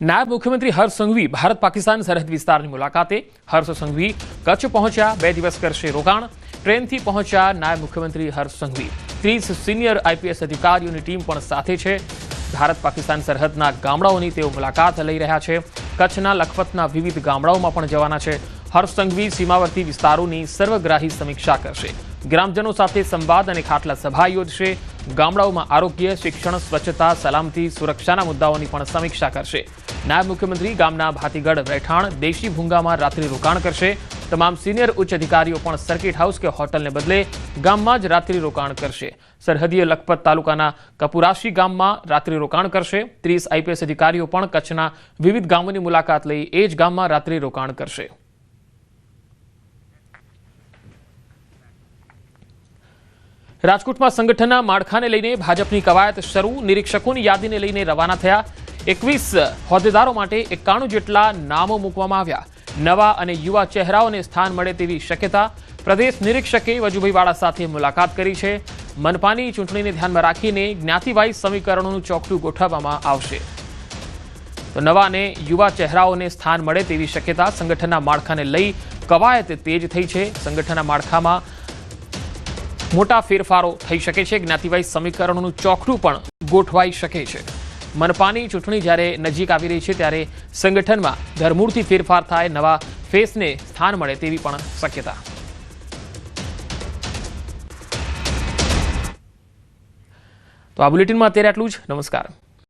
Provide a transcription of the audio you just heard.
નાયબ મુખ્યમંત્રી હર્ષ સંઘવી ભારત પાકિસ્તાન સરહદ વિસ્તારની મુલાકાતે હર્ષ સંઘવી કચ્છ પહોંચ્યા 2 દિવસ કરશે રોકાણ ટ્રેનથી પહોંચ્યા નાયબ મુખ્યમંત્રી હર્ષ સંઘવી 30 સિનિયર આઈપીએસ અધિકારીઓની ટીમ પણ સાથે છે ભારત પાકિસ્તાન સરહદના ગામડાઓની તેઓ મુલાકાત લઈ રહ્યા છે કચ્છના લખપતના વિવિધ ગામડાઓમાં પણ જવાના છે હર્ષ સંઘવી સીમાવર્તી વિસ્તારોની સર્વગ્રાહી સમીક્ષા કરશે ગ્રામજનો સાથે સંવાદ અને ખાટલા સભા યોજશે ગામડાઓમાં આરોગ્ય શિક્ષણ સ્વચ્છતા સલામતી સુરક્ષાના મુદ્દાઓની પણ સમીક્ષા કરશે નાયબ મુખ્યમંત્રી ગામના ભાતીગઢ રહેઠાણ દેશી ભૂંગામાં રાત્રિ રોકાણ કરશે તમામ સિનિયર ઉચ્ચ અધિકારીઓ પણ સર્કિટ હાઉસ કે હોટલને બદલે ગામમાં જ રાત્રિ રોકાણ કરશે સરહદીય લખપત તાલુકાના કપુરાશી ગામમાં રાત્રિ રોકાણ કરશે 30 આઈપીએસ અધિકારીઓ પણ કચ્છના વિવિધ ગામોની મુલાકાત લઈ એ જ ગામમાં રાત્રિ રોકાણ કરશે રાજકોટમાં સંગઠનના માળખાને લઈને ભાજપની કવાયત શરૂ નિરીક્ષકોની યાદીને લઈને રવાના થયા 21 હોદ્દેદારો માટે 91 જેટલા નામો મૂકવામાં આવ્યા નવા અને યુવા ચહેરાઓને સ્થાન મળે તેવી શક્યતા પ્રદેશ નિરીક્ષકે વજુભાઈવાળા સાથે મુલાકાત કરી છે મનપાની ચૂંટણીને ધ્યાનમાં રાખીને જ્ઞાતિવાઇઝ સમીકરણોનું ચોકઠું ગોઠવવામાં આવશે તો નવા અને યુવા ચહેરાઓને સ્થાન મળે તેવી શક્યતા સંગઠનના માળખાને લઈ કવાયત તેજ થઈ છે સંગઠનના માળખામાં મોટા ફેરફારો થઈ શકે છે જ્ઞાતિવાઇઝ સમીકરણોનું ચોકઠું પણ ગોઠવાઈ શકે છે મનપાની ચૂંટણી જ્યારે નજીક આવી રહી છે ત્યારે સંગઠનમાં ધરમૂળથી ફેરફાર થાય નવા ફેસને સ્થાન મળે તેવી પણ શક્યતા તો આ બુલેટિનમાં અત્યારે આટલું જ નમસ્કાર